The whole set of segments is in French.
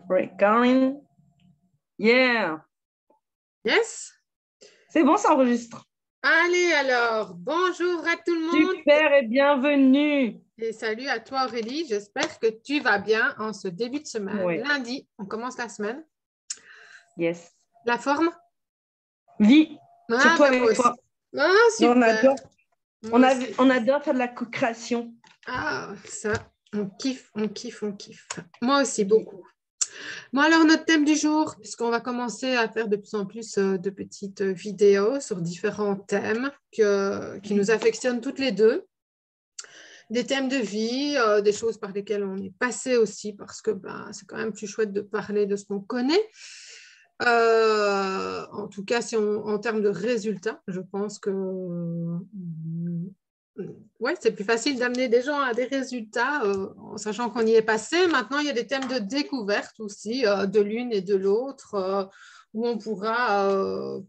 Recording. Yeah. Yes. C'est bon, ça enregistre. Allez alors, bonjour à tout le monde. Super et bienvenue. Et salut à toi Aurélie, j'espère que tu vas bien en ce début de semaine. Ouais. Lundi, on commence la semaine. Yes. La forme? Vie. Ah, Sur toi ben moi et aussi. toi. Ah, Non, super. Moi aussi. on adore faire de la co-création. Ah, ça, on kiffe, on kiffe, on kiffe. Moi aussi, beaucoup. Bon, alors notre thème du jour, puisqu'on va commencer à faire de plus en plus de petites vidéos sur différents thèmes qui nous affectionnent toutes les deux. Des thèmes de vie, des choses par lesquelles on est passé aussi, parce que c'est quand même plus chouette de parler de ce qu'on connaît. En tout cas, en termes de résultats, je pense que ouais, c'est plus facile d'amener des gens à des résultats en sachant qu'on y est passé. Maintenant, il y a des thèmes de découverte aussi, de l'une et de l'autre, où on pourra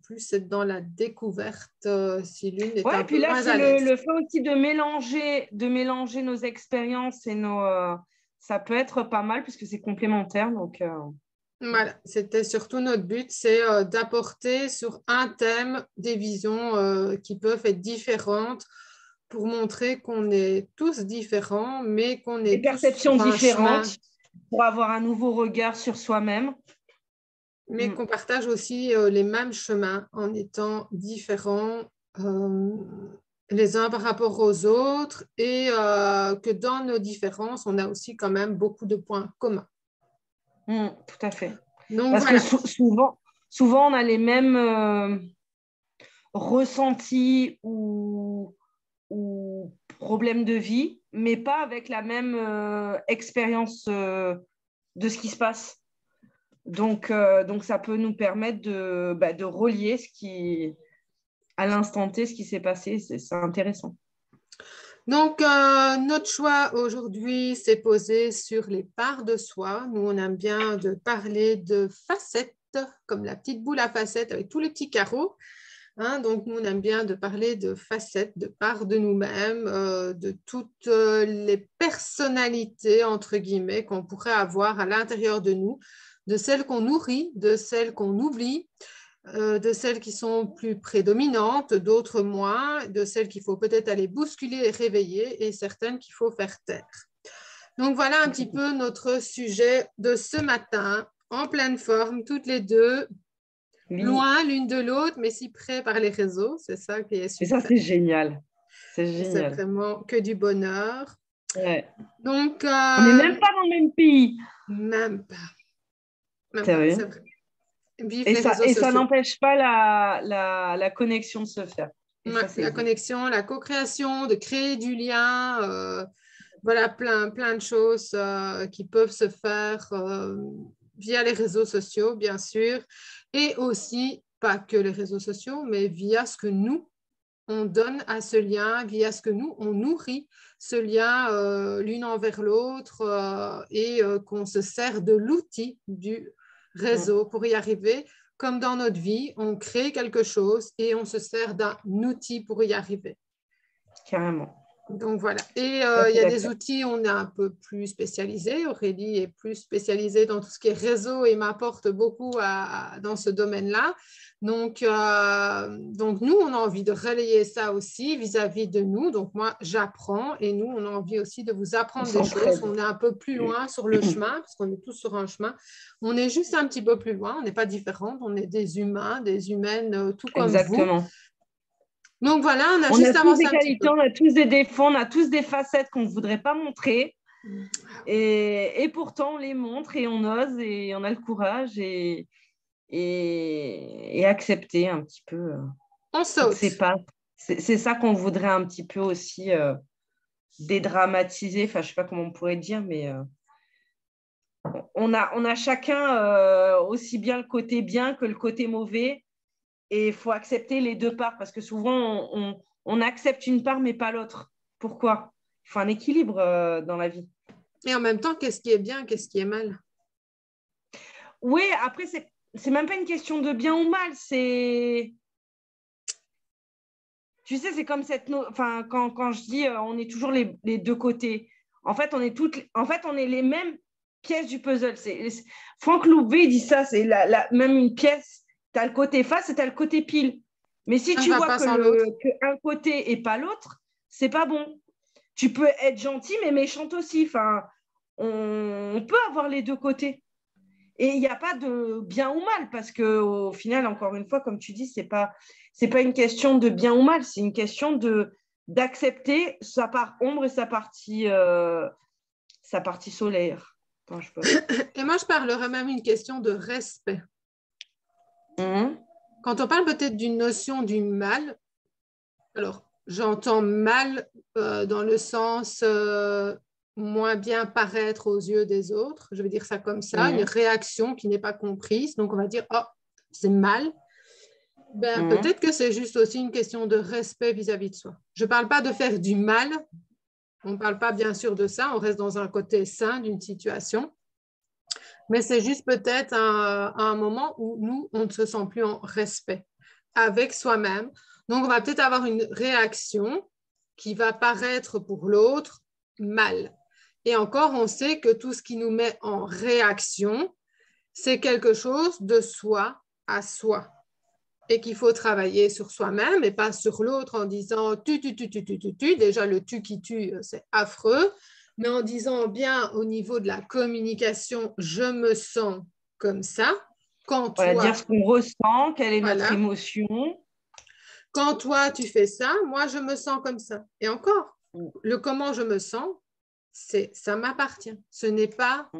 plus être dans la découverte si l'une est un Et puis peu là, moins c'est à l'aise. le fait aussi de mélanger nos expériences et ça peut être pas mal puisque c'est complémentaire. Donc, Voilà, c'était surtout notre but, c'est d'apporter sur un thème des visions qui peuvent être différentes pour montrer qu'on est tous différents, mais qu'on des est tous perceptions sur un chemin, différentes pour avoir un nouveau regard sur soi-même. mais qu'on partage aussi les mêmes chemins en étant différents les uns par rapport aux autres et que dans nos différences, on a aussi quand même beaucoup de points communs. Tout à fait. Donc, Parce voilà. que souvent, on a les mêmes ressentis ou problèmes de vie, mais pas avec la même expérience de ce qui se passe. Donc, ça peut nous permettre de relier à l'instant T ce qui s'est passé. C'est intéressant. Donc, notre choix aujourd'hui s'est posé sur les parts de soi. Nous, on aime bien de parler de facettes, comme la petite boule à facettes avec tous les petits carreaux. Donc, nous, on aime bien de parler de facettes, de parts de nous-mêmes, de toutes les personnalités, entre guillemets, qu'on pourrait avoir à l'intérieur de nous, de celles qu'on nourrit, de celles qu'on oublie, de celles qui sont plus prédominantes, d'autres moins, de celles qu'il faut peut-être aller bousculer et réveiller, et certaines qu'il faut faire taire. Donc, voilà un petit peu notre sujet de ce matin, en pleine forme, toutes les deux, Oui. loin l'une de l'autre, mais si près par les réseaux. C'est ça qui est super. Et ça, c'est génial. C'est génial. C'est vraiment que du bonheur. Ouais. Donc, on n'est même pas dans le même pays. Même pas. C'est vrai. C'est vrai. Vive Et les réseaux sociaux. Ça n'empêche pas la connexion de se faire. Ouais, la connexion, la co-création, de créer du lien, voilà, plein de choses qui peuvent se faire via les réseaux sociaux, bien sûr, et aussi, pas que les réseaux sociaux, mais via ce que nous, on donne à ce lien, via ce que nous, on nourrit ce lien l'une envers l'autre et qu'on se sert de l'outil du réseau pour y arriver. Comme dans notre vie, on crée quelque chose et on se sert d'un outil pour y arriver. Carrément. Donc voilà. Et il y a des outils, on est un peu plus spécialisé. Aurélie est plus spécialisée dans tout ce qui est réseau et m'apporte beaucoup dans ce domaine-là. Donc, nous, on a envie de relayer ça aussi vis-à-vis de nous. Donc moi, j'apprends et nous, on a envie aussi de vous apprendre des choses. On est un peu plus loin sur le chemin parce qu'on est tous sur un chemin. On est juste un petit peu plus loin. On n'est pas différentes. On est des humains, des humaines, tout comme Exactement. vous. Donc voilà, on a juste avancé un petit peu. On a tous des défauts, on a tous des facettes qu'on ne voudrait pas montrer. Et pourtant, on les montre et on ose et on a le courage et accepter un petit peu. On saute. C'est ça qu'on voudrait un petit peu aussi dédramatiser. Enfin, je ne sais pas comment on pourrait dire, mais on a chacun aussi bien le côté bien que le côté mauvais. Et il faut accepter les deux parts parce que souvent, on accepte une part, mais pas l'autre. Pourquoi? Il faut un équilibre dans la vie. Et en même temps, qu'est-ce qui est bien, qu'est-ce qui est mal? Oui, après, c'est même pas une question de bien ou mal. C'est... Tu sais, c'est comme enfin, quand je dis on est toujours les deux côtés. En fait, on est les mêmes pièce du puzzle. Franck Louvet dit ça, c'est même une pièce, tu as le côté face et tu as le côté pile. Mais si tu vois qu'un côté et pas l'autre, c'est pas bon. Tu peux être gentil, mais méchante aussi. Enfin, on peut avoir les deux côtés. Et il n'y a pas de bien ou mal, parce qu'au final, encore une fois, comme tu dis, c'est pas une question de bien ou mal, c'est une question d'accepter sa part ombre et sa partie solaire. Attends, Et moi, je parlerais même une question de respect. Quand on parle peut-être d'une notion du mal, alors j'entends mal dans le sens moins bien paraître aux yeux des autres, je vais dire ça comme ça, une réaction qui n'est pas comprise, donc on va dire, oh, c'est mal. Ben, peut-être que c'est juste aussi une question de respect vis-à-vis de soi. Je ne parle pas de faire du mal, on ne parle pas bien sûr de ça, on reste dans un côté sain d'une situation, mais c'est juste peut-être un moment où nous, on ne se sent plus en respect avec soi-même. Donc, on va peut-être avoir une réaction qui va paraître pour l'autre mal. Et encore, on sait que tout ce qui nous met en réaction, c'est quelque chose de soi à soi. Et qu'il faut travailler sur soi-même et pas sur l'autre en disant tu. Déjà, le tu qui tue, c'est affreux. Mais en disant bien au niveau de la communication, je me sens comme ça. Quand toi, dire ce qu'on ressent, quelle est notre émotion. Quand toi, tu fais ça, moi, je me sens comme ça. Et encore, le comment je me sens, ça m'appartient. Ce n'est pas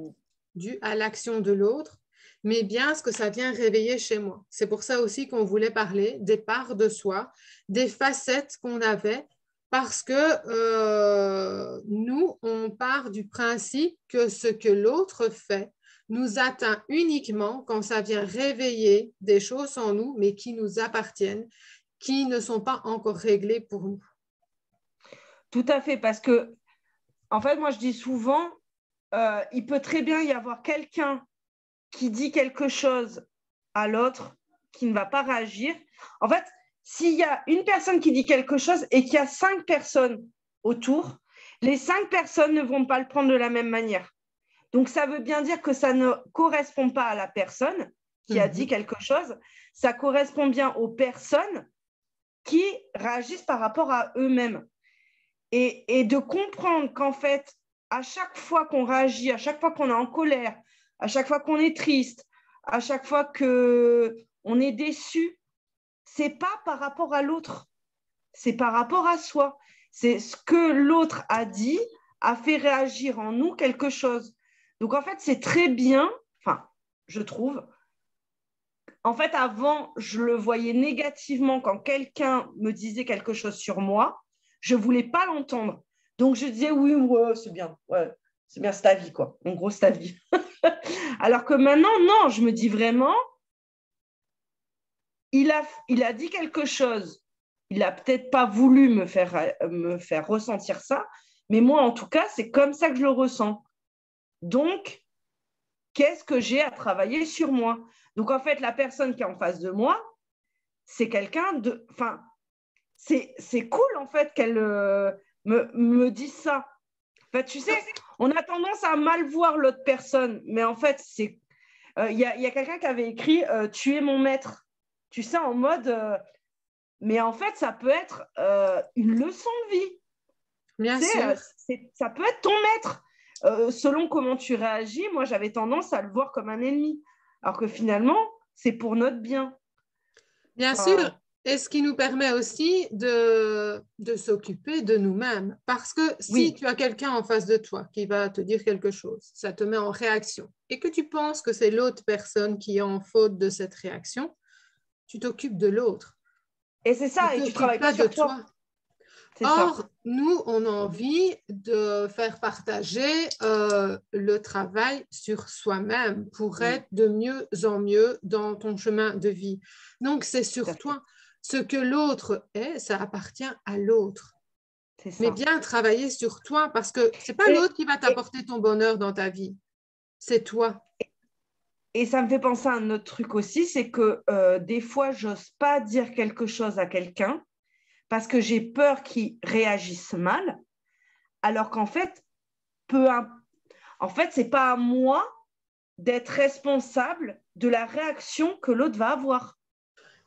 dû à l'action de l'autre, mais bien ce que ça vient réveiller chez moi. C'est pour ça aussi qu'on voulait parler des parts de soi, des facettes qu'on avait, parce que nous, on part du principe que ce que l'autre fait nous atteint uniquement quand ça vient réveiller des choses en nous, mais qui nous appartiennent, qui ne sont pas encore réglées pour nous. Tout à fait, parce que, en fait, moi, je dis souvent, il peut très bien y avoir quelqu'un qui dit quelque chose à l'autre qui ne va pas réagir. En fait, s'il y a une personne qui dit quelque chose et qu'il y a 5 personnes autour, les 5 personnes ne vont pas le prendre de la même manière. Donc, ça veut bien dire que ça ne correspond pas à la personne qui a dit quelque chose, ça correspond bien aux personnes qui réagissent par rapport à eux-mêmes. Et de comprendre qu'en fait, à chaque fois qu'on réagit, à chaque fois qu'on est en colère, à chaque fois qu'on est triste, à chaque fois qu'on est déçu, c'est pas par rapport à l'autre, c'est par rapport à soi. C'est ce que l'autre a dit, a fait réagir en nous quelque chose. Donc en fait, c'est très bien, enfin, je trouve. En fait, avant, je le voyais négativement quand quelqu'un me disait quelque chose sur moi. Je ne voulais pas l'entendre. Donc, je disais, oui, ouais, c'est bien. Ouais, c'est bien, c'est ta vie, quoi. En gros, c'est ta vie. Alors que maintenant, non, je me dis vraiment, il a dit quelque chose. Il n'a peut-être pas voulu me faire ressentir ça. Mais moi, en tout cas, c'est comme ça que je le ressens. Donc, qu'est-ce que j'ai à travailler sur moi? Donc, en fait, la personne qui est en face de moi, c'est quelqu'un de... Enfin, c'est cool, en fait, qu'elle me dise ça. En fait, tu sais, on a tendance à mal voir l'autre personne, mais en fait, c'est... Il y a quelqu'un qui avait écrit « Tu es mon maître ». Tu sais, en mode... mais en fait, ça peut être une leçon de vie. Bien sûr. Ça peut être ton maître. Selon comment tu réagis, moi, j'avais tendance à le voir comme un ennemi. Alors que finalement, c'est pour notre bien. Bien sûr. Et ce qui nous permet aussi de s'occuper de nous-mêmes. Parce que si tu as quelqu'un en face de toi qui va te dire quelque chose, ça te met en réaction, et que tu penses que c'est l'autre personne qui est en faute de cette réaction, tu t'occupes de l'autre. Et c'est ça, et tu travailles pas sur toi. Or, nous, on a envie de faire partager le travail sur soi-même pour être de mieux en mieux dans ton chemin de vie. Donc, c'est sur toi. Ce que l'autre est, ça appartient à l'autre. Mais bien travailler sur toi parce que ce n'est pas l'autre qui va t'apporter ton bonheur dans ta vie. C'est toi. Et ça me fait penser à un autre truc aussi, c'est que des fois, j'ose pas dire quelque chose à quelqu'un parce que j'ai peur qu'il réagisse mal, alors qu'en fait, En fait, c'est pas à moi d'être responsable de la réaction que l'autre va avoir.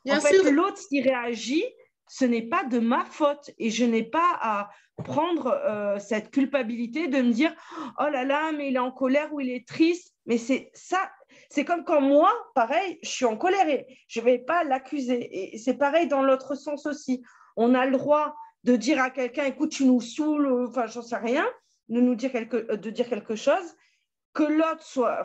Bien en fait, sûr. l'autre, s'il réagit, ce n'est pas de ma faute et je n'ai pas à prendre cette culpabilité de me dire oh là là, mais il est en colère ou il est triste. Mais c'est ça, c'est comme quand moi, pareil, je suis en colère et je ne vais pas l'accuser. Et c'est pareil dans l'autre sens aussi. On a le droit de dire à quelqu'un écoute, tu nous saoules, enfin, j'en sais rien, de dire quelque chose, que l'autre soit.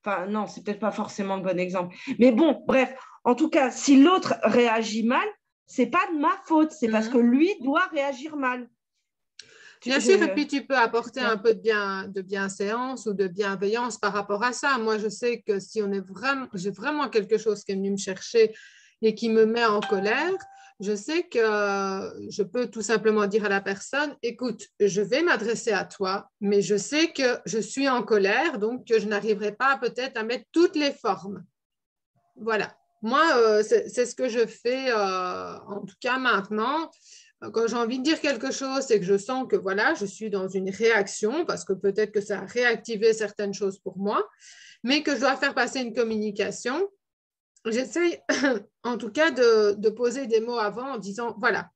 Enfin, non, c'est peut-être pas forcément le bon exemple. Mais bon, bref, en tout cas, si l'autre réagit mal, c'est pas de ma faute, c'est parce que lui doit réagir mal. Bien sûr, et puis tu peux apporter un peu de bienséance ou de bienveillance par rapport à ça. Moi, je sais que si j'ai vraiment quelque chose qui est venu me chercher et qui me met en colère, je sais que je peux tout simplement dire à la personne, écoute, je vais m'adresser à toi, mais je sais que je suis en colère, donc que je n'arriverai pas peut-être à mettre toutes les formes. Voilà. Moi, c'est ce que je fais, en tout cas maintenant. Quand j'ai envie de dire quelque chose, c'est que je sens que voilà, je suis dans une réaction parce que peut-être que ça a réactivé certaines choses pour moi, mais que je dois faire passer une communication. J'essaye en tout cas de poser des mots avant en disant voilà,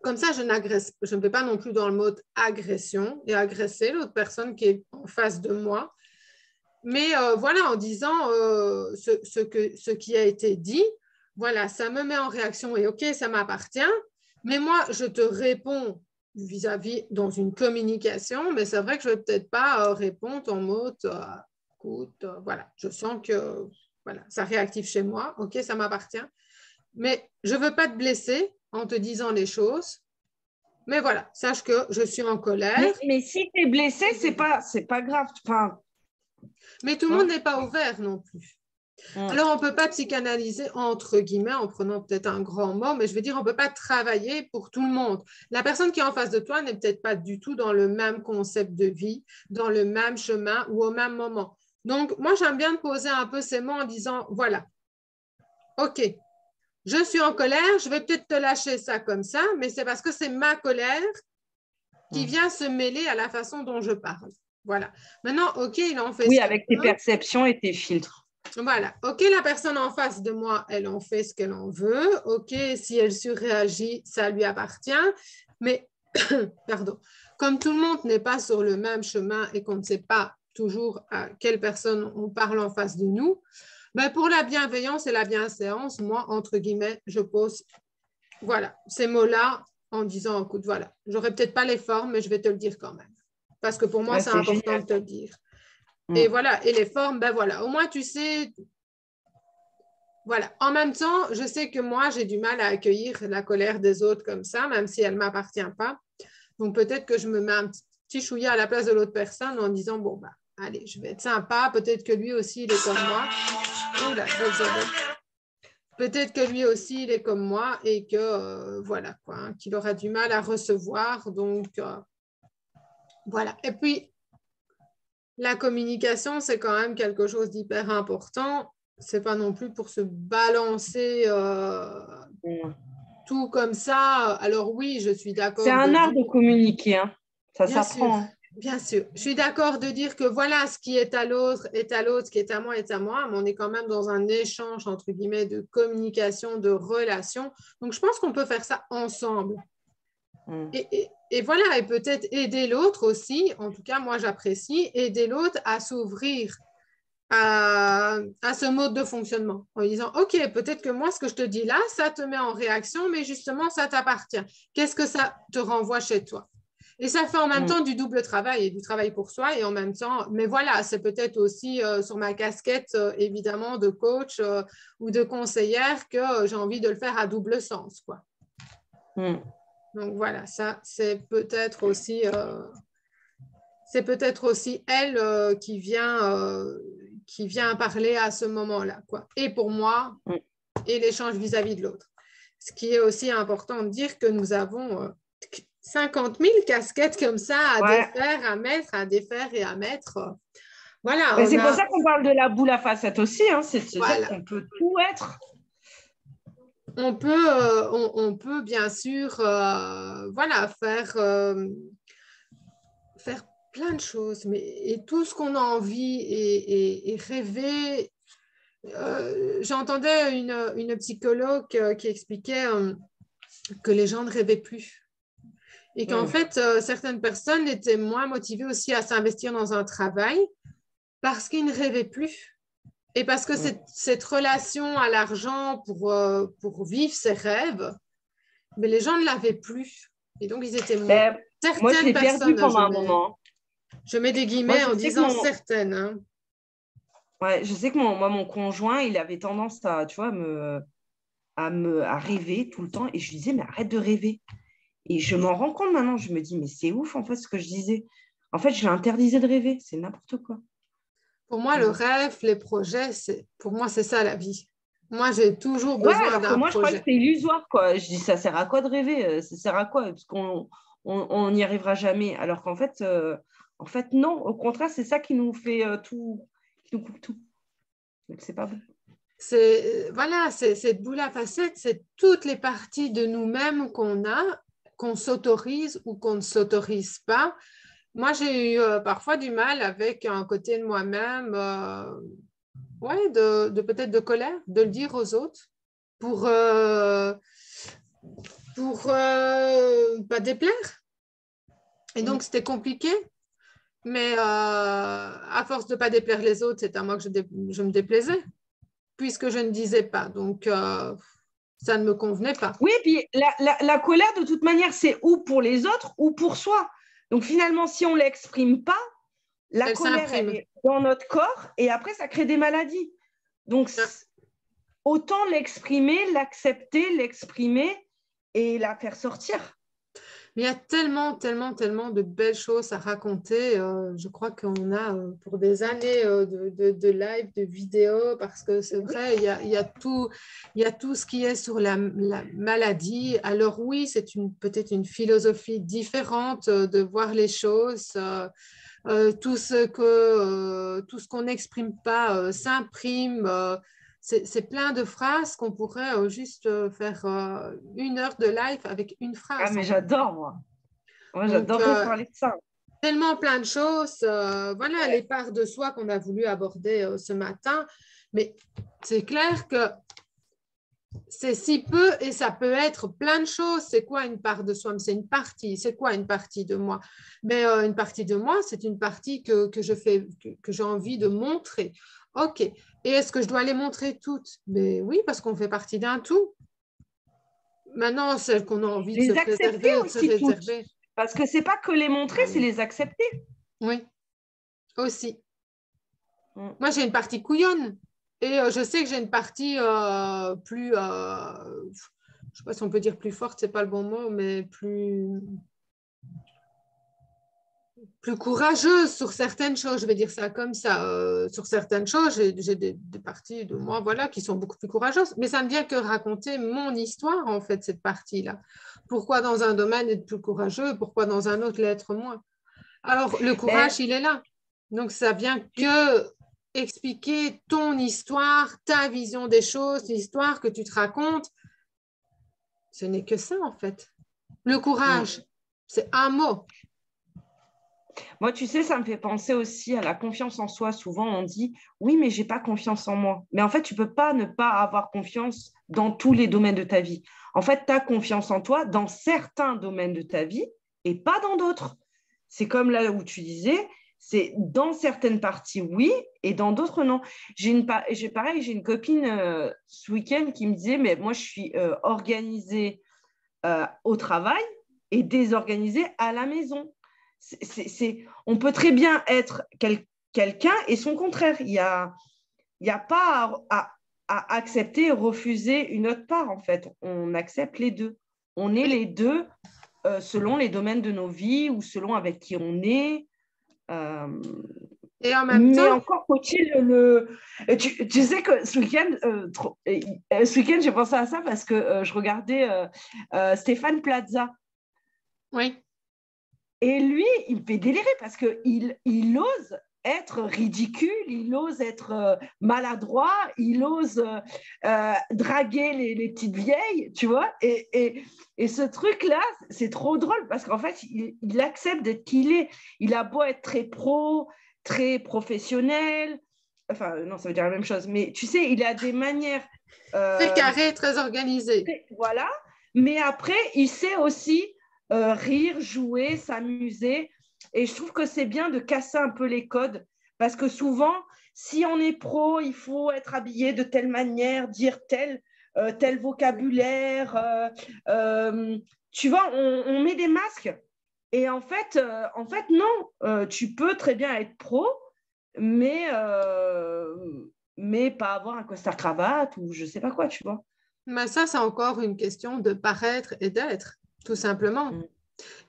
comme ça je ne vais pas non plus dans le mode agression et agresser l'autre personne qui est en face de moi. Mais voilà, en disant ce qui a été dit, voilà, ça me met en réaction et ok, ça m'appartient. Mais moi, je te réponds vis-à-vis dans une communication, mais c'est vrai que je ne vais peut-être pas répondre en mode écoute, voilà, je sens que voilà, ça réactive chez moi, ok, ça m'appartient. Mais je ne veux pas te blesser en te disant les choses. Mais voilà, sache que je suis en colère. Mais si tu es blessé, c'est pas grave. Enfin, mais tout le monde n'est pas ouvert non plus. Alors, on ne peut pas psychanalyser, entre guillemets, en prenant peut-être un grand mot, mais je veux dire, on ne peut pas travailler pour tout le monde. La personne qui est en face de toi n'est peut-être pas du tout dans le même concept de vie, dans le même chemin ou au même moment. Donc, moi, j'aime bien poser un peu ces mots en disant, voilà, OK, je suis en colère, je vais peut-être te lâcher ça comme ça, mais c'est parce que c'est ma colère qui vient se mêler à la façon dont je parle. Voilà. Maintenant, OK, il en fait oui, ce qu'il avec tes veut. perceptions et tes filtres. Voilà. OK, la personne en face de moi, elle en fait ce qu'elle en veut. OK, si elle surréagit, ça lui appartient. Mais, pardon, comme tout le monde n'est pas sur le même chemin et qu'on ne sait pas toujours à quelle personne on parle en face de nous, ben pour la bienveillance et la bienséance, moi, entre guillemets, je pose voilà, ces mots-là en disant, écoute, voilà, j'aurais peut-être pas les formes, mais je vais te le dire quand même. Parce que pour moi, c'est important génial de te le dire. Et voilà, et les formes, ben voilà, au moins tu sais, voilà. En même temps, je sais que moi, j'ai du mal à accueillir la colère des autres comme ça, même si elle ne m'appartient pas. Donc peut-être que je me mets un petit chouïa à la place de l'autre personne en disant, bon, bah, allez, je vais être sympa, peut-être que lui aussi, il est comme moi. Oula, désolé. Peut-être que lui aussi, il est comme moi et que, voilà, quoi, hein, qu'il aura du mal à recevoir. Donc, voilà. Et puis, la communication, c'est quand même quelque chose d'hyper important. C'est pas non plus pour se balancer tout comme ça. Alors oui, je suis d'accord. C'est un art de communiquer, hein. Ça bien sûr, s'apprend. bien sûr. Je suis d'accord de dire que voilà, ce qui est à l'autre est à l'autre, ce qui est à moi est à moi, mais on est quand même dans un échange, entre guillemets, de communication, de relation. Donc, je pense qu'on peut faire ça ensemble. Et voilà, et peut-être aider l'autre aussi, en tout cas, moi, j'apprécie, aider l'autre à s'ouvrir à ce mode de fonctionnement en disant, OK, peut-être que moi, ce que je te dis là, ça te met en réaction, mais justement, ça t'appartient. Qu'est-ce que ça te renvoie chez toi? Et ça fait en même temps du double travail et du travail pour soi et en même temps, mais voilà, c'est peut-être aussi sur ma casquette, évidemment, de coach ou de conseillère que j'ai envie de le faire à double sens, quoi. Donc voilà, ça, c'est peut-être aussi elle qui vient parler à ce moment-là, quoi. Et pour moi, et l'échange vis-à-vis de l'autre. Ce qui est aussi important de dire que nous avons 50 000 casquettes comme ça à défaire, à mettre, à défaire et à mettre. Voilà. C'est pour ça qu'on parle de la boule à facettes aussi, hein, c'est de se voilà. dire qu'on peut tout être. On peut bien sûr voilà, faire plein de choses, et tout ce qu'on a envie et rêver. J'entendais une psychologue qui expliquait que les gens ne rêvaient plus. Et qu'en fait, certaines personnes étaient moins motivées aussi à s'investir dans un travail parce qu'ils ne rêvaient plus. Et parce que cette relation à l'argent pour vivre ses rêves, mais les gens ne l'avaient plus. Et donc, ils étaient moins. Moi, je Certaines l'ai perdu personnes, pendant un moment. Je mets des Moi, guillemets je en sais disant certaines. Hein. Ouais, je sais que mon conjoint, il avait tendance à, tu vois, à rêver tout le temps. Et je lui disais, mais arrête de rêver. Et je m'en rends compte maintenant. Je me dis, mais c'est ouf, en fait, ce que je disais. En fait, je lui interdisais de rêver. C'est n'importe quoi. Pour moi, le rêve, les projets, pour moi, c'est ça la vie. Moi, j'ai toujours besoin alors que d'un moi, je crois que projet. c'est illusoire, quoi. Je dis, ça sert à quoi de rêver? Ça sert à quoi? Parce qu'on n'y arrivera jamais. Alors qu'en fait, non. Au contraire, c'est ça qui nous fait tout, qui nous coupe tout. Donc, c'est pas bon. Voilà, c'est cette boule à facettes, c'est toutes les parties de nous-mêmes qu'on a, qu'on s'autorise ou qu'on ne s'autorise pas. Moi, j'ai eu parfois du mal avec un côté de moi-même, peut-être de colère, de le dire aux autres pour pas déplaire. Et donc, c'était compliqué. Mais à force de ne pas déplaire les autres, c'est à moi que je me déplaisais, puisque je ne disais pas. Donc, ça ne me convenait pas. Oui, et puis la colère, de toute manière, c'est ou pour les autres ou pour soi. Donc finalement, si on ne l'exprime pas, la Elle colère, elle s'imprime. est dans notre corps et après, ça crée des maladies. Donc, autant l'exprimer, l'accepter, l'exprimer et la faire sortir. Mais il y a tellement, tellement, tellement de belles choses à raconter. Je crois qu'on a pour des années de live, de vidéos, parce que c'est vrai, il y a tout ce qui est sur la maladie. Alors oui, c'est peut-être une philosophie différente de voir les choses. Tout ce qu'on n'exprime pas s'imprime. C'est plein de phrases qu'on pourrait juste faire 1 heure de live avec une Ah, phrase. mais En fait. j'adore, moi. Moi, Donc, j'adorerais parler de ça. tellement plein de choses. Voilà les parts de soi qu'on a voulu aborder ce matin. Mais c'est clair que c'est si peu et ça peut être plein de choses. C'est quoi une part de soi? C'est une partie. C'est quoi une partie de moi? Mais une partie de moi, c'est une partie que j'ai envie de montrer. OK. Et est-ce que je dois les montrer toutes? Mais oui, parce qu'on fait partie d'un tout. Maintenant, celles qu'on a envie de se Les accepter préserver, de se aussi toutes. réserver. Parce que c'est pas que les montrer, c'est les accepter. Oui, aussi. Moi, j'ai une partie couillonne. Et je sais que j'ai une partie plus, je ne sais pas si on peut dire plus forte, c'est pas le bon mot, mais plus courageuse sur certaines choses, je vais dire ça comme ça. Sur certaines choses, j'ai des parties de moi voilà, qui sont beaucoup plus courageuses. Mais ça ne vient que raconter mon histoire, en fait, cette partie-là. Pourquoi dans un domaine être plus courageux, pourquoi dans un autre l'être moins. Alors, le courage, il est là. Donc, ça vient que expliquer ton histoire, ta vision des choses, l'histoire que tu te racontes. Ce n'est que ça, en fait. Le courage, c'est un mot. Moi, tu sais, ça me fait penser aussi à la confiance en soi. Souvent, on dit, oui, mais j'ai pas confiance en moi. Mais en fait, tu peux pas ne pas avoir confiance dans tous les domaines de ta vie. En fait, tu as confiance en toi dans certains domaines de ta vie et pas dans d'autres. C'est comme là où tu disais, c'est dans certaines parties, oui, et dans d'autres, non. J'ai une copine ce week-end qui me disait, mais moi, je suis organisée au travail et désorganisée à la maison. On peut très bien être quelqu'un et son contraire. Il y a pas à accepter et refuser une autre part, en fait. On accepte les deux. On est les deux selon les domaines de nos vies ou selon avec qui on est. Et en même mais temps, encore faut-il tu sais que ce week-end, j'ai pensé à ça parce que je regardais Stéphane Plaza. oui. Et lui, il me fait délirer parce qu'il ose être ridicule, il ose être maladroit, il ose draguer les petites vieilles, tu vois. Et ce truc-là, c'est trop drôle parce qu'en fait, il accepte d'être qui il est. Il a beau être très pro, très professionnel. Enfin, non, ça veut dire la même chose. Mais tu sais, il a des manières. Très carré, très organisé. Voilà. Mais après, il sait aussi rire, jouer, s'amuser. Et je trouve que c'est bien de casser un peu les codes. Parce que souvent, si on est pro, il faut être habillé de telle manière, dire tel vocabulaire. Tu vois, on met des masques. Et en fait non. Tu peux très bien être pro, mais, mais pas avoir un costard-cravate ou je sais pas quoi, tu vois. Mais ça, c'est encore une question de paraître et d'être, tout simplement. Mm.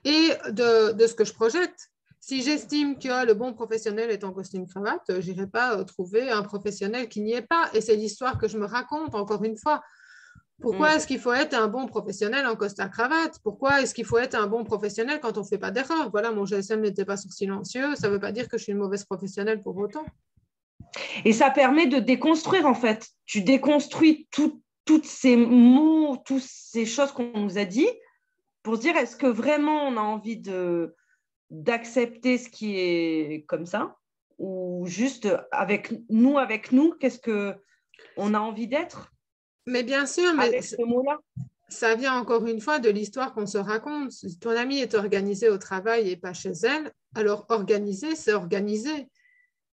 Et de ce que je projette. Si j'estime que le bon professionnel est en costume-cravate, je n'irai pas trouver un professionnel qui n'y est pas. Et c'est l'histoire que je me raconte, encore une fois. Pourquoi est-ce qu'il faut être un bon professionnel en costard-cravate? Pourquoi est-ce qu'il faut être un bon professionnel quand on ne fait pas d'erreur? Voilà, mon GSM n'était pas sur silencieux. Ça ne veut pas dire que je suis une mauvaise professionnelle pour autant. Et ça permet de déconstruire, en fait. Tu déconstruis toutes ces mots, toutes ces choses qu'on nous a dit pour se dire, est-ce que vraiment on a envie d'accepter ce qui est comme ça ou juste avec nous, qu'est-ce qu'on a envie d'être Mais bien sûr, mais avec ce mot-là? ça vient encore une fois de l'histoire qu'on se raconte. Si ton amie est organisée au travail et pas chez elle, alors organiser, c'est organiser.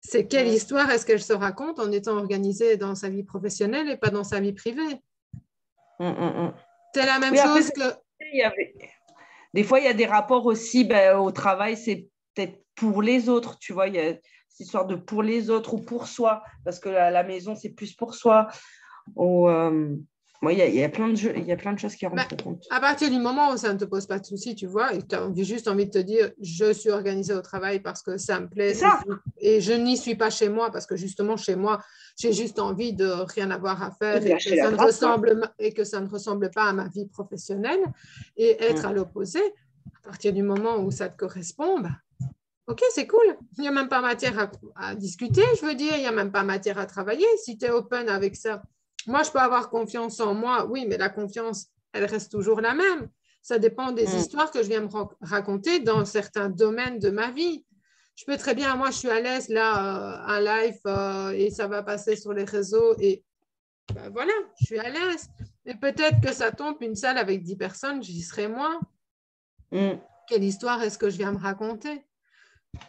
C'est quelle histoire est-ce qu'elle se raconte en étant organisée dans sa vie professionnelle et pas dans sa vie privée? C'est la même chose que... Des fois, il y a des rapports aussi au travail, c'est peut-être pour les autres, tu vois, il y a cette histoire de pour les autres ou pour soi, parce que la maison, c'est plus pour soi. Il y a plein de jeux, il y a plein de choses qui rentrent en compte. À partir du moment où ça ne te pose pas de soucis, tu vois, et tu as juste envie de te dire, je suis organisée au travail parce que ça me plaît et je n'y suis pas chez moi parce que justement, chez moi, j'ai juste envie de rien avoir à faire et que ça ne ressemble pas à ma vie professionnelle et être à l'opposé, à partir du moment où ça te correspond, ok, c'est cool. Il n'y a même pas matière à discuter, je veux dire, il n'y a même pas matière à travailler. Si tu es open avec ça, moi, je peux avoir confiance en moi, oui, mais la confiance, elle reste toujours la même. Ça dépend des histoires que je viens me raconter dans certains domaines de ma vie. Je peux très bien, moi, je suis à l'aise, là, un live, et ça va passer sur les réseaux, et voilà, je suis à l'aise. Mais peut-être que ça tombe une salle avec 10 personnes, j'y serai moins. Quelle histoire est-ce que je viens me raconter?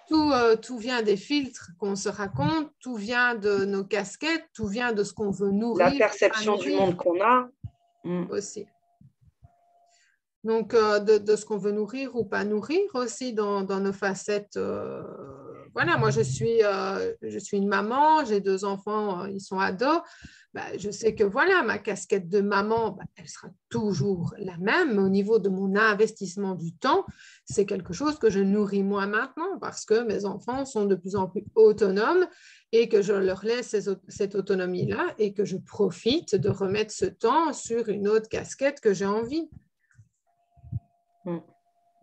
Tout vient des filtres qu'on se raconte, tout vient de nos casquettes, tout vient de ce qu'on veut nourrir. La perception du monde qu'on a. Aussi. Donc, de ce qu'on veut nourrir ou pas nourrir aussi dans nos facettes. Voilà, moi, je suis une maman, j'ai 2 enfants, ils sont ados. Je sais que voilà, ma casquette de maman, elle sera toujours la même, mais au niveau de mon investissement du temps, c'est quelque chose que je nourris moi maintenant parce que mes enfants sont de plus en plus autonomes et que je leur laisse cette autonomie-là et que je profite de remettre ce temps sur une autre casquette que j'ai envie.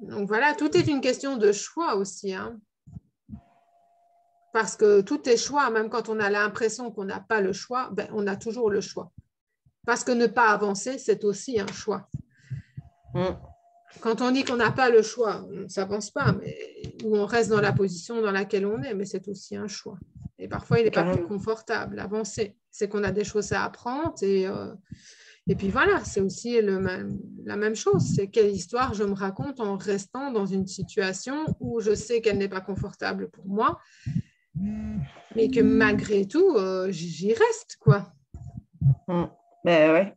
Donc voilà, tout est une question de choix aussi, hein. Parce que tout est choix, même quand on a l'impression qu'on n'a pas le choix, on a toujours le choix. Parce que ne pas avancer, c'est aussi un choix. Quand on dit qu'on n'a pas le choix, on ne s'avance pas, ou on reste dans la position dans laquelle on est, mais c'est aussi un choix. Et parfois, il n'est pas plus confortable avancer. C'est qu'on a des choses à apprendre et puis voilà, c'est aussi la même chose. C'est quelle histoire je me raconte en restant dans une situation où je sais qu'elle n'est pas confortable pour moi, mais que malgré tout, j'y reste, quoi. Ouais.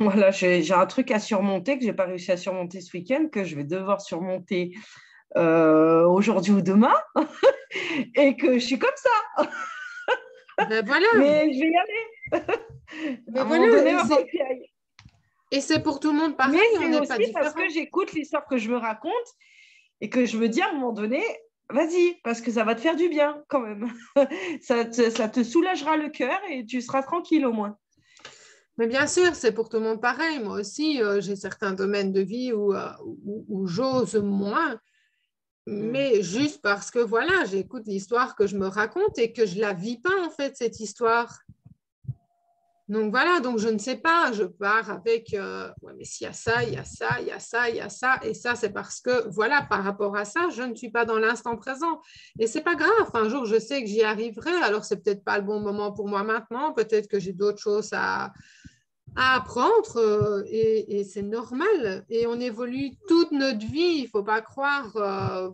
Voilà, j'ai un truc à surmonter que je n'ai pas réussi à surmonter ce week-end, que je vais devoir surmonter aujourd'hui ou demain, et que je suis comme ça. Voilà. Mais je vais y aller. Mais voilà, et c'est pour tout le monde pareil, mais on n'est aussi pas différent. Parce que j'écoute l'histoire que je me raconte et que je me dis à un moment donné, vas-y, parce que ça va te faire du bien quand même. Ça te soulagera le cœur et tu seras tranquille au moins. Mais bien sûr, c'est pour tout le monde pareil. Moi aussi, j'ai certains domaines de vie où j'ose moins. mais juste parce que, voilà, j'écoute l'histoire que je me raconte et que je ne la vis pas, en fait, cette histoire. Donc, voilà, donc je ne sais pas, je pars avec, ouais, mais s'il y a ça, il y a ça, il y a ça, il y a ça, et ça, c'est parce que, voilà, par rapport à ça, je ne suis pas dans l'instant présent. Et c'est pas grave, un jour, je sais que j'y arriverai, alors c'est peut-être pas le bon moment pour moi maintenant, peut-être que j'ai d'autres choses à apprendre et c'est normal. Et on évolue toute notre vie, il ne faut pas croire.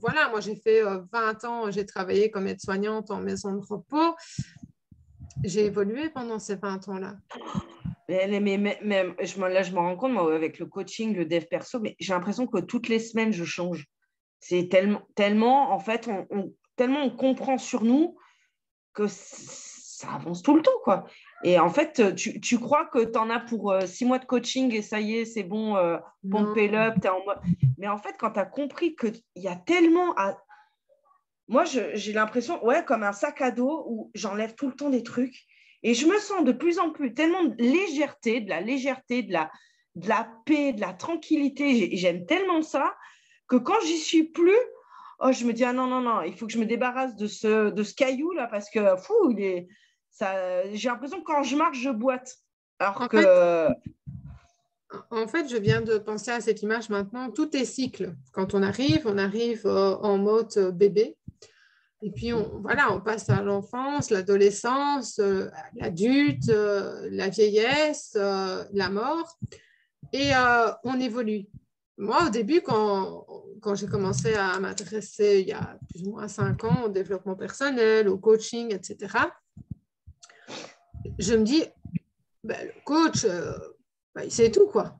Voilà, moi j'ai fait 20 ans, j'ai travaillé comme aide-soignante en maison de repos. J'ai évolué pendant ces 20 ans-là. Même, là, je me rends compte, moi, avec le coaching, le dev perso, mais j'ai l'impression que toutes les semaines, je change. C'est tellement, en fait, tellement on comprend sur nous que ça avance tout le temps, quoi. Et en fait, tu crois que tu en as pour 6 mois de coaching et ça y est, c'est bon, pump it up, t'es en mode... Mais en fait, quand tu as compris qu'il y a tellement à... Moi, j'ai l'impression, ouais, comme un sac à dos où j'enlève tout le temps des trucs et je me sens de plus en plus tellement de légèreté, de la paix, de la tranquillité. J'aime tellement ça que quand j'y suis plus, oh, je me dis, ah non, non, non, il faut que je me débarrasse de ce caillou-là parce que, fou, j'ai l'impression que quand je marche, je boite. Alors que... En fait, je viens de penser à cette image maintenant. Tout est cycle. Quand on arrive en mode bébé. Et puis, voilà, on passe à l'enfance, l'adolescence, l'adulte, la vieillesse, la mort. Et on évolue. Moi, au début, quand j'ai commencé à m'intéresser il y a plus ou moins 5 ans au développement personnel, au coaching, etc., je me dis, ben, le coach, ben, il sait tout, quoi.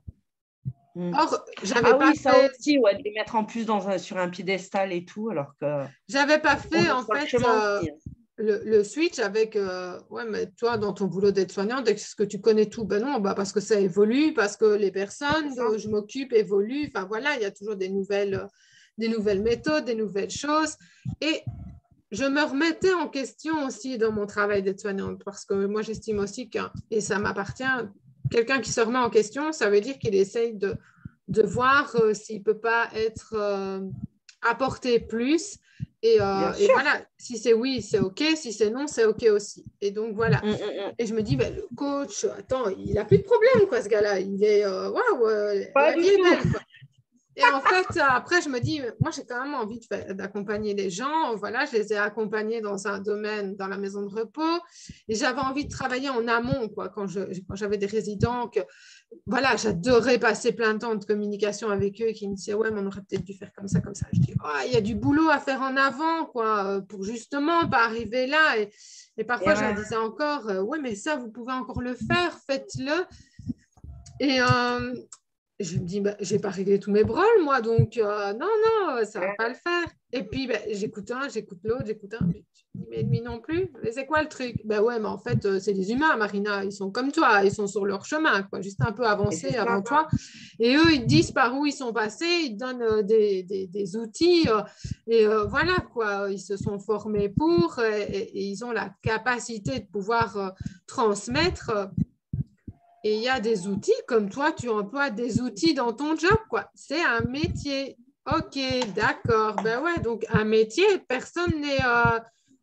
Or, ah oui, ça aussi, ouais, de les mettre en plus sur un piédestal et tout, alors que... J'avais pas fait, en fait, le switch avec, ouais, mais toi, dans ton boulot d'aide-soignante, est-ce que tu connais tout? Ben non, bah parce que ça évolue, parce que les personnes dont je m'occupe évoluent. Enfin, voilà, il y a toujours des nouvelles méthodes, des nouvelles choses. Et je me remettais en question aussi dans mon travail d'aide-soignante, parce que moi, j'estime aussi que, et ça m'appartient, quelqu'un qui se remet en question, ça veut dire qu'il essaye de voir s'il ne peut pas être apporté plus. Et voilà, si c'est oui, c'est OK. Si c'est non, c'est OK aussi. Et donc, voilà. Et je me dis, ben, le coach, attends, il n'a plus de problème, quoi, ce gars-là. Il est, waouh, la vie est belle, quoi. Et en fait, après, je me dis, moi, j'ai quand même envie d'accompagner les gens. Voilà, je les ai accompagnés dans un domaine, dans la maison de repos. Et j'avais envie de travailler en amont, quoi, quand j'avais des résidents que, voilà, j'adorais passer plein de temps de communication avec eux qui me disaient, ouais, mais on aurait peut-être dû faire comme ça, comme ça. Je dis, oh, il y a du boulot à faire en avant, quoi, pour justement pas arriver là. Et parfois, je leur disais encore, ouais, mais ça, vous pouvez encore le faire, faites-le. Et je me dis, bah, je n'ai pas réglé tous mes brols, moi, donc non, non, ça ne va pas le faire. Et puis, bah, j'écoute un, j'écoute l'autre, j'écoute un. Mais lui non plus. Mais c'est quoi le truc? Ben ouais, mais en fait, c'est des humains, Marina. Ils sont comme toi, ils sont sur leur chemin, quoi, juste un peu avancés avant toi. Et eux, ils te disent par où ils sont passés, ils te donnent des outils. Et voilà, quoi, ils se sont formés pour et ils ont la capacité de pouvoir transmettre. Et il y a des outils, comme toi, tu emploies des outils dans ton job, quoi. C'est un métier. OK, d'accord. Ben ouais, donc un métier, personne n'est...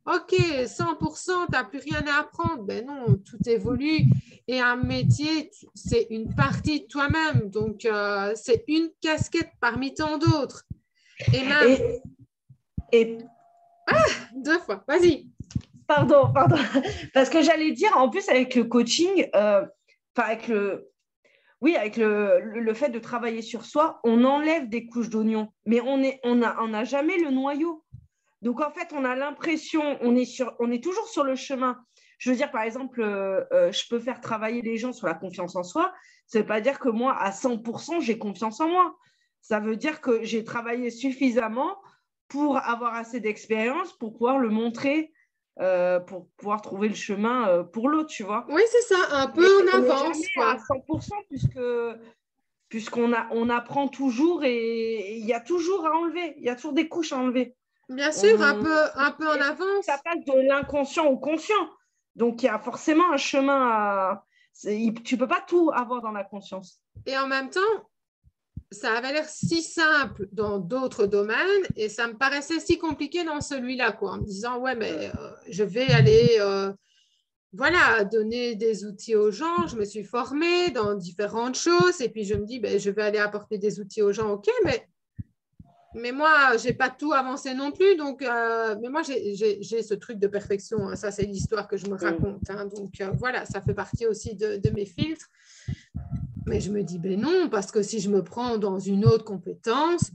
OK, 100%, tu n'as plus rien à apprendre. Ben non, tout évolue. Et un métier, c'est une partie de toi-même. Donc, c'est une casquette parmi tant d'autres. Et même... Ah, 2 fois, vas-y. Pardon. Parce que j'allais dire, en plus, avec le coaching... avec le fait de travailler sur soi, on enlève des couches d'oignons, mais on n'a jamais le noyau. Donc, en fait, on a l'impression, on est toujours sur le chemin. Je veux dire, par exemple, je peux faire travailler les gens sur la confiance en soi. Ça ne veut pas dire que moi, à 100%, j'ai confiance en moi. Ça veut dire que j'ai travaillé suffisamment pour avoir assez d'expérience pour pouvoir le montrer, pour pouvoir trouver le chemin pour l'autre, tu vois. Oui, c'est ça, un peu en avance, quoi. À 100%, puisqu'on apprend toujours et il y a toujours à enlever, il y a toujours des couches à enlever. Bien sûr, un peu en avance. Ça passe de l'inconscient au conscient. Donc, il y a forcément un chemin à... Tu ne peux pas tout avoir dans la conscience. Et en même temps, ça avait l'air si simple dans d'autres domaines et ça me paraissait si compliqué dans celui-là, quoi, en me disant, ouais, mais je vais aller, voilà, donner des outils aux gens. Je me suis formée dans différentes choses et puis je me dis, ben, je vais aller apporter des outils aux gens, ok, mais moi, je n'ai pas tout avancé non plus. Donc, mais moi, j'ai ce truc de perfection. Hein, ça, c'est l'histoire que je me raconte. Hein, donc, voilà, ça fait partie aussi de mes filtres. Mais je me dis, ben non, parce que si je me prends dans une autre compétence,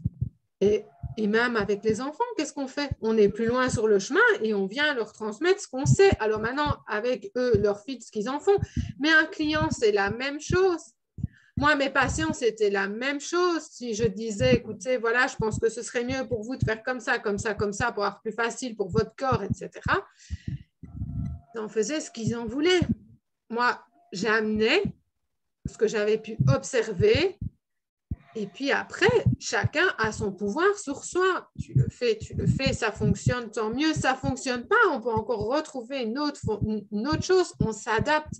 et même avec les enfants, qu'est-ce qu'on fait? On est plus loin sur le chemin et on vient leur transmettre ce qu'on sait. Alors maintenant, avec eux, leur fils, ce qu'ils en font. Mais un client, c'est la même chose. Moi, mes patients, c'était la même chose. Si je disais, écoutez, voilà, je pense que ce serait mieux pour vous de faire comme ça, comme ça, comme ça, pour avoir plus facile pour votre corps, etc. Ils en faisaient ce qu'ils en voulaient. Moi, j'ai amené ce que j'avais pu observer. Et puis après, chacun a son pouvoir sur soi. Tu le fais, ça fonctionne, tant mieux. Ça ne fonctionne pas, on peut encore retrouver une autre chose, on s'adapte.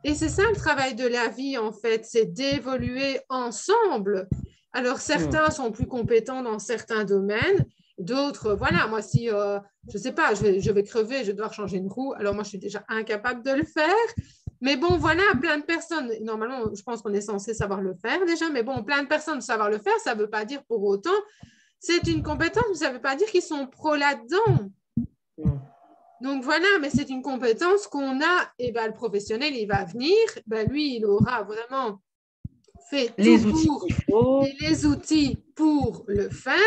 Et c'est ça le travail de la vie, en fait, c'est d'évoluer ensemble. Alors, certains sont plus compétents dans certains domaines, d'autres, voilà, moi, si, je ne sais pas, je vais crever, je dois changer une roue, alors moi, je suis déjà incapable de le faire. Mais bon, voilà, plein de personnes, normalement, je pense qu'on est censé savoir le faire déjà, mais bon, plein de personnes savoir le faire, ça ne veut pas dire pour autant, c'est une compétence, mais ça ne veut pas dire qu'ils sont pros là-dedans. Donc voilà, mais c'est une compétence qu'on a, et ben, le professionnel, il va venir, ben, lui, il aura vraiment fait Les tout outils pour, qu'il faut. et les outils pour le faire.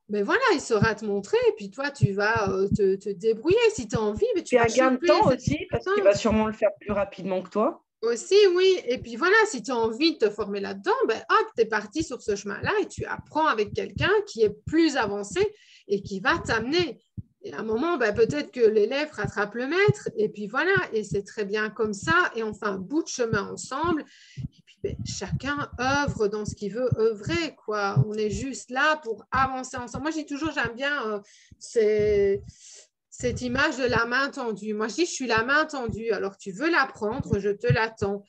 Mais voilà, il saura te montrer, et puis toi, tu vas te débrouiller. Si tu as envie, mais tu Et vas un gain de choper temps cette aussi, parce qu'il va compétence. sûrement le faire plus rapidement que toi. Aussi, oui. Et puis voilà, si tu as envie de te former là-dedans, ben hop, tu es parti sur ce chemin-là et tu apprends avec quelqu'un qui est plus avancé et qui va t'amener. Et à un moment, ben, peut-être que l'élève rattrape le maître et puis voilà, et c'est très bien comme ça et on fait un bout de chemin ensemble. Et puis ben, chacun œuvre dans ce qu'il veut œuvrer, quoi. On est juste là pour avancer ensemble. Moi, je dis toujours, j'aime bien cette image de la main tendue. Moi, je dis, je suis la main tendue. Alors, tu veux la prendre, je te la tends.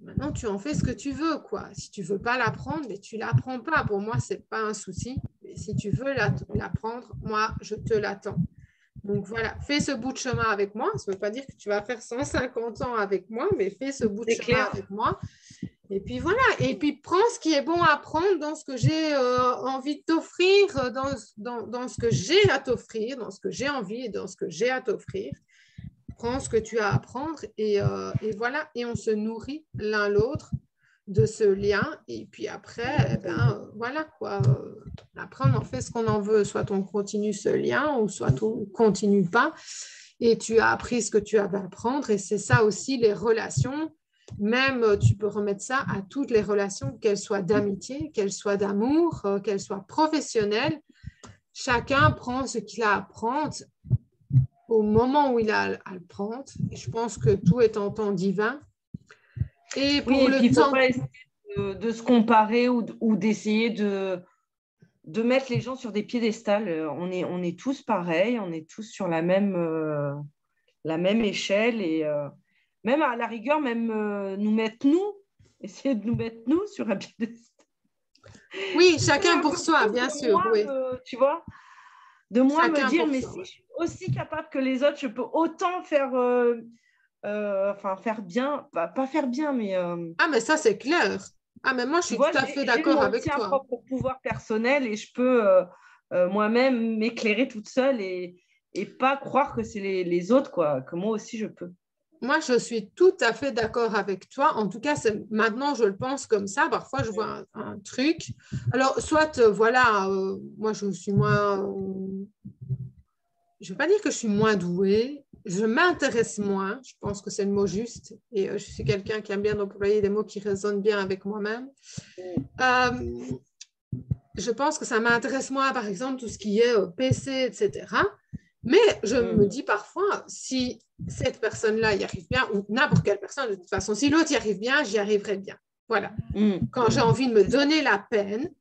Maintenant, tu en fais ce que tu veux, quoi. Si tu veux pas la prendre, mais tu la prends pas. Pour moi, c'est pas un souci. Mais si tu veux la prendre, moi, je te l'attends. Donc voilà, fais ce bout de chemin avec moi. Ça ne veut pas dire que tu vas faire 150 ans avec moi, mais fais ce bout de C'est chemin clair. avec moi. Et puis voilà, et puis prends ce qui est bon à prendre dans ce que j'ai envie de t'offrir, dans ce que j'ai à t'offrir, dans ce que j'ai envie et dans ce que j'ai à t'offrir. Prends ce que tu as à prendre et voilà, et on se nourrit l'un l'autre de ce lien. Et puis après, ben, voilà quoi. Après, on en fait ce qu'on en veut. Soit on continue ce lien ou soit on ne continue pas. Et tu as appris ce que tu avais à apprendre. Et c'est ça aussi, les relations. Même, tu peux remettre ça à toutes les relations, qu'elles soient d'amitié, qu'elles soient d'amour, qu'elles soient professionnelles. Chacun prend ce qu'il a à prendre au moment où il a à le prendre. Et je pense que tout est en temps divin. Et Oui, pour et puis le il ne faut temps, pas essayer de se comparer ou d'essayer de mettre les gens sur des piédestals. On est tous pareils, on est tous sur la même échelle et même à la rigueur, même essayer de nous mettre nous sur un piédestal. oui, C'est chacun un pour peu soi, trop bien de sûr, moi, oui. tu vois, de moi me Chacun dire, pour mais soi, si ouais. je suis aussi capable que les autres, je peux autant faire, enfin faire bien, pas faire bien, mais Ah, mais ça, c'est clair. Ah, mais moi, je tu suis vois, tout à fait j'ai d'accord moi avec aussi un toi. propre pouvoir personnel et je peux moi-même m'éclairer toute seule et pas croire que c'est les autres, quoi, que moi aussi je peux. Moi, je suis tout à fait d'accord avec toi. En tout cas, maintenant, je le pense comme ça. Parfois, je vois un truc. Alors, soit, voilà, moi, je suis moins, je ne veux pas dire que je suis moins douée. Je m'intéresse moins. Je pense que c'est le mot juste. Et je suis quelqu'un qui aime bien employer des mots qui résonnent bien avec moi-même. Je pense que ça m'intéresse moins, par exemple, tout ce qui est PC, etc. Mais je me dis parfois, si cette personne-là y arrive bien, ou n'importe quelle personne, de toute façon, si l'autre y arrive bien, j'y arriverai bien. Voilà. Quand j'ai envie de me donner la peine,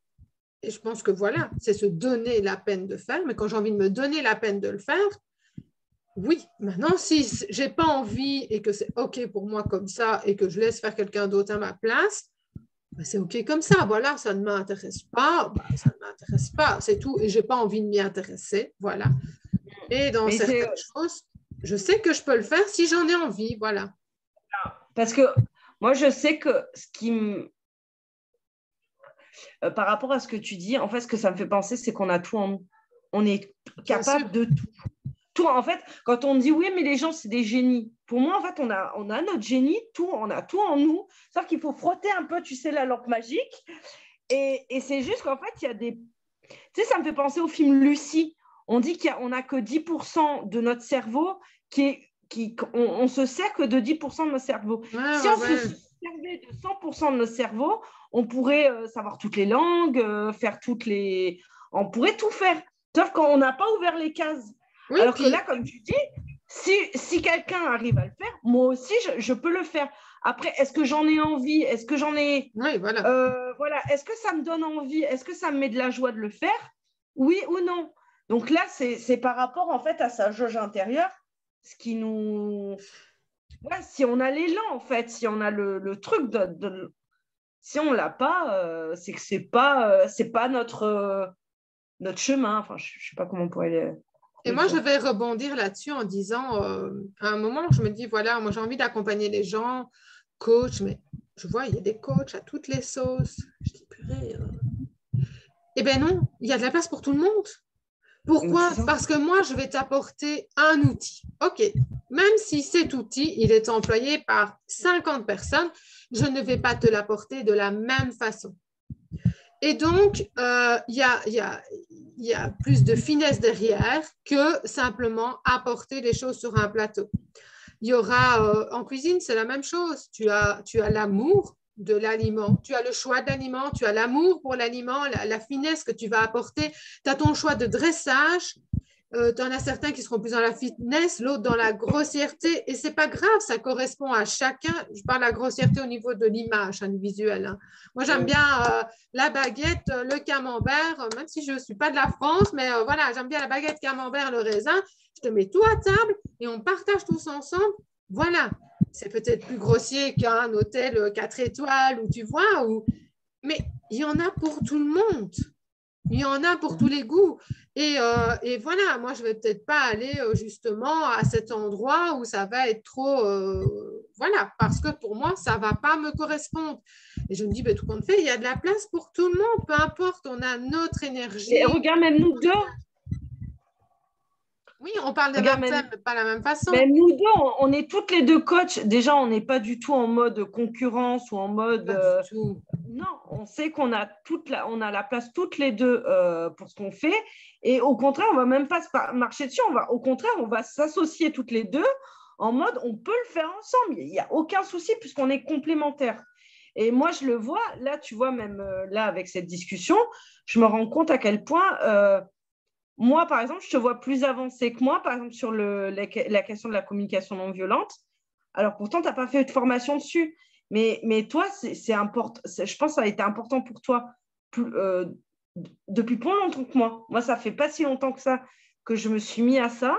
et je pense que voilà, c'est se donner la peine de faire, mais quand j'ai envie de me donner la peine de le faire, oui. Maintenant, si j'ai pas envie et que c'est OK pour moi comme ça et que je laisse faire quelqu'un d'autre à ma place, c'est OK comme ça. Voilà, ça ne m'intéresse pas. Ben, ça ne m'intéresse pas, c'est tout. Et je n'ai pas envie de m'y intéresser. Voilà. Et dans Mais c'est certaines choses, je sais que je peux le faire si j'en ai envie. Voilà. parce que moi, je sais que ce qui me par rapport à ce que tu dis, en fait, ce que ça me fait penser, c'est qu'on a tout en nous. On est Bien sûr. capable de tout. Tout, en fait, quand on dit oui, mais les gens, c'est des génies. Pour moi, en fait, on a notre génie, tout, on a tout en nous. Sauf qu'il faut frotter un peu, tu sais, la lampe magique. Et c'est juste qu'en fait, il y a des. Tu sais, ça me fait penser au film Lucie. On dit qu'on n'a que 10% de notre cerveau qui est. On se sert que de 10% de notre cerveau. Ouais, Si ouais, on se ouais. servait de 100% de notre cerveau, on pourrait savoir toutes les langues, faire toutes les. On pourrait tout faire. Sauf qu'on n'a pas ouvert les cases. Oui, Alors que là, puis, comme tu dis, si quelqu'un arrive à le faire, moi aussi, je peux le faire. Après, est-ce que j'en ai envie? Est-ce que j'en ai. oui, voilà. Voilà. Est-ce que ça me donne envie? Est-ce que ça me met de la joie de le faire? Oui ou non? Donc là, c'est par rapport en fait à sa jauge intérieure, ce qui nous. Ouais, si on a l'élan, en fait, si on a le truc si on l'a pas, c'est que c'est pas notre chemin. Enfin, je sais pas comment on pourrait Et le moi, je dire. vais rebondir là-dessus en disant, à un moment, je me dis, voilà, moi, j'ai envie d'accompagner les gens, coach, mais je vois, il y a des coachs à toutes les sauces. Je dis, purée. Eh bien non, il y a de la place pour tout le monde. C'est Pourquoi? ça. Parce que moi, je vais t'apporter un outil. OK, même si cet outil, il est employé par 50 personnes, je ne vais pas te l'apporter de la même façon. Et donc, il y a plus de finesse derrière que simplement apporter les choses sur un plateau. Il y aura en cuisine, c'est la même chose. Tu as l'amour de l'aliment, tu as le choix d'aliment, tu as l'amour pour l'aliment, la finesse que tu vas apporter, tu as ton choix de dressage, tu en as certains qui seront plus dans la fitness, l'autre dans la grossièreté, et c'est pas grave, ça correspond à chacun. Je parle de la grossièreté au niveau de l'image, du visuel. Hein. Moi, j'aime bien la baguette, le camembert, même si je ne suis pas de la France, mais voilà, j'aime bien la baguette, camembert, le raisin. Je te mets tout à table et on partage tous ensemble. Voilà, c'est peut-être plus grossier qu'un hôtel 4 étoiles, où tu vois, mais il y en a pour tout le monde. Il y en a pour tous les goûts. Et voilà, moi, je ne vais peut-être pas aller justement à cet endroit où ça va être trop. Voilà, parce que pour moi, ça ne va pas me correspondre. Et je me dis, ben, tout compte fait, il y a de la place pour tout le monde, peu importe, on a notre Et énergie. regarde, même nous deux, Oui, on parle des regarde, mêmes thèmes, mais pas la même façon. même nous deux, on est toutes les deux coachs. Déjà, on n'est pas du tout en mode concurrence ou en mode. Pas du tout. Non, on sait qu'on a on a la place toutes les deux pour ce qu'on fait. Et au contraire, on va même pas se marcher dessus. Au contraire, on va s'associer toutes les deux en mode on peut le faire ensemble. Il n'y a aucun souci puisqu'on est complémentaires. Et moi, je le vois, là, tu vois, même là, avec cette discussion, je me rends compte à quel point moi, par exemple, je te vois plus avancé que moi, par exemple, sur la question de la communication non violente. Alors, pourtant, tu n'as pas fait de formation dessus. Mais toi, c'est important. Je pense que ça a été important pour toi depuis plus longtemps que moi. Moi, ça fait pas si longtemps que ça que je me suis mis à ça.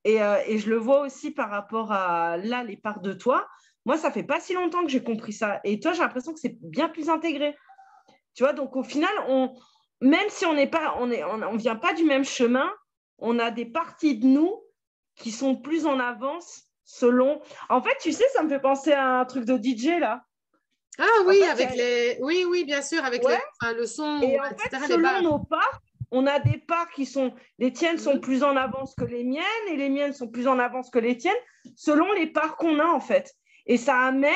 Et je le vois aussi par rapport à là, les parts de toi. Moi, ça fait pas si longtemps que j'ai compris ça. Et toi, j'ai l'impression que c'est bien plus intégré. Tu vois, donc au final, même si on vient pas du même chemin, on a des parties de nous qui sont plus en avance selon. En fait, tu sais, ça me fait penser à un truc de DJ là. Ah En oui, fait, avec les. Oui, oui, bien sûr, avec ouais. enfin, le son, Et en fait, etc., les selon barres. nos parts, on a des parts qui sont. Les tiennes sont Mhm. plus en avance que les miennes et les miennes sont plus en avance que les tiennes, selon les parts qu'on a en fait. Et ça amène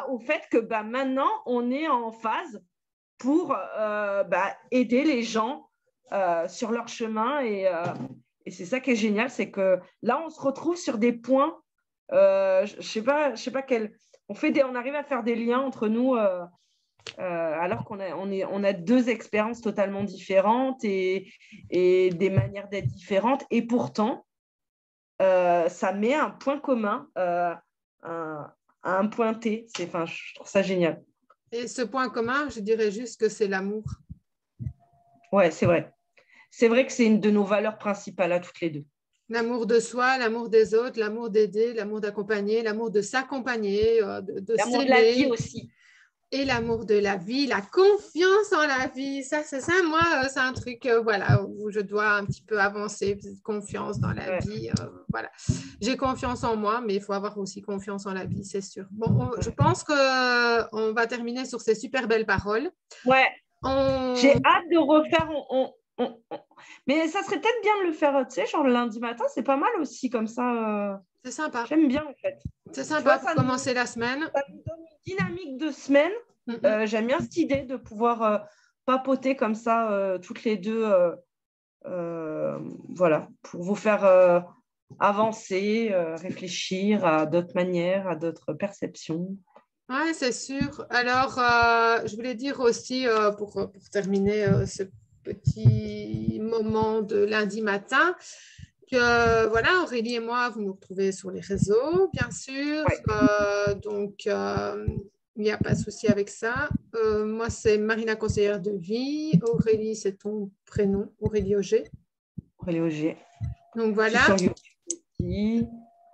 au fait que maintenant, on est en phase pour aider les gens sur leur chemin. Et c'est ça qui est génial, c'est que là, on se retrouve sur des points, je sais pas quel. On arrive à faire des liens entre nous alors qu'on a deux expériences totalement différentes et des manières d'être différentes. Et pourtant, ça met un point commun à un point T. Je trouve ça génial. Et ce point commun, je dirais juste que c'est l'amour. Ouais, c'est vrai. C'est vrai que c'est une de nos valeurs principales à toutes les deux. L'amour de soi, l'amour des autres, l'amour d'aider, l'amour d'accompagner, l'amour de s'accompagner, de L'amour de la vie s'aimer. aussi. et l'amour de la vie, la confiance en la vie. Ça, c'est ça, moi, c'est un truc voilà, où je dois un petit peu avancer, confiance dans la vie. Voilà. J'ai confiance en moi, mais il faut avoir aussi confiance en la vie, c'est sûr. Bon, je pense qu'on va terminer sur ces super belles paroles. Ouais, j'ai hâte de refaire. Mais ça serait peut-être bien de le faire, tu sais, genre le lundi matin, c'est pas mal aussi comme ça. C'est sympa. J'aime bien en fait. C'est sympa pour commencer la semaine. Ça nous donne une dynamique de semaine. J'aime bien cette idée de pouvoir papoter comme ça toutes les deux. Voilà, pour vous faire avancer, réfléchir à d'autres manières, à d'autres perceptions. Oui, c'est sûr. Alors, je voulais dire aussi, pour terminer ce petit moment de lundi matin, que voilà, Aurélie et moi, vous nous retrouvez sur les réseaux, bien sûr. Ouais. Donc, il n'y a pas de souci avec ça. Moi, c'est Marina, conseillère de vie. Aurélie, c'est ton prénom, Aurélie Auger. Aurélie Auger. Donc, voilà. Sur YouTube aussi.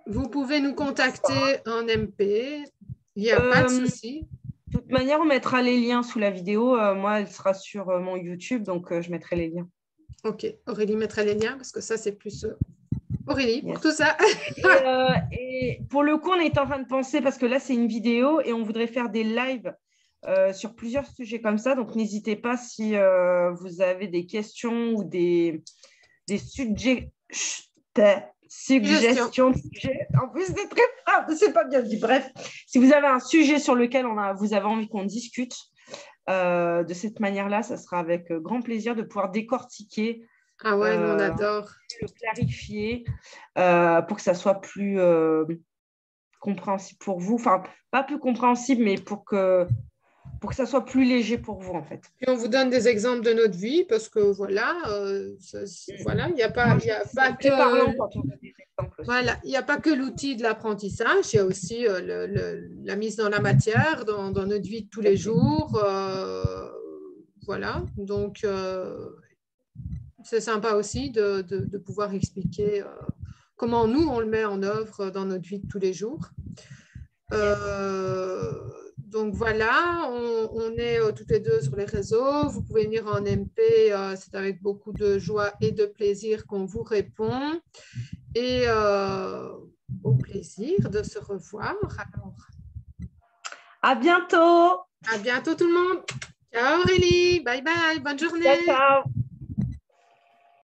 Vous pouvez nous contacter en MP. Il n'y a pas de souci. De toute manière, on mettra les liens sous la vidéo. Moi, elle sera sur mon YouTube, donc je mettrai les liens. Ok, Aurélie mettra les liens parce que ça, c'est plus Aurélie pour tout ça. Et pour le coup, on est en train de penser, parce que là, c'est une vidéo et on voudrait faire des lives sur plusieurs sujets comme ça. Donc, n'hésitez pas si vous avez des questions ou des suggestions de sujets. En plus, c'est très c'est pas bien dit. Bref, si vous avez un sujet sur lequel vous avez envie qu'on discute de cette manière-là, ça sera avec grand plaisir de pouvoir décortiquer. Ah ouais, nous, on adore. Le clarifier pour que ça soit plus compréhensible pour vous. Enfin, pas plus compréhensible, mais pour que ça soit plus léger pour vous, en fait. Et on vous donne des exemples de notre vie parce que voilà, il n'y a pas que voilà, il n'y a pas que l'outil de l'apprentissage, il y a aussi la mise dans la matière dans notre vie de tous les jours. Voilà, donc c'est sympa aussi de pouvoir expliquer comment nous, on le met en œuvre dans notre vie de tous les jours. Donc voilà, on est toutes les deux sur les réseaux. Vous pouvez venir en MP, c'est avec beaucoup de joie et de plaisir qu'on vous répond. Et au plaisir de se revoir. Alors, à bientôt. À bientôt tout le monde. Ciao Aurélie, bye bye, bonne journée. Ciao, ciao.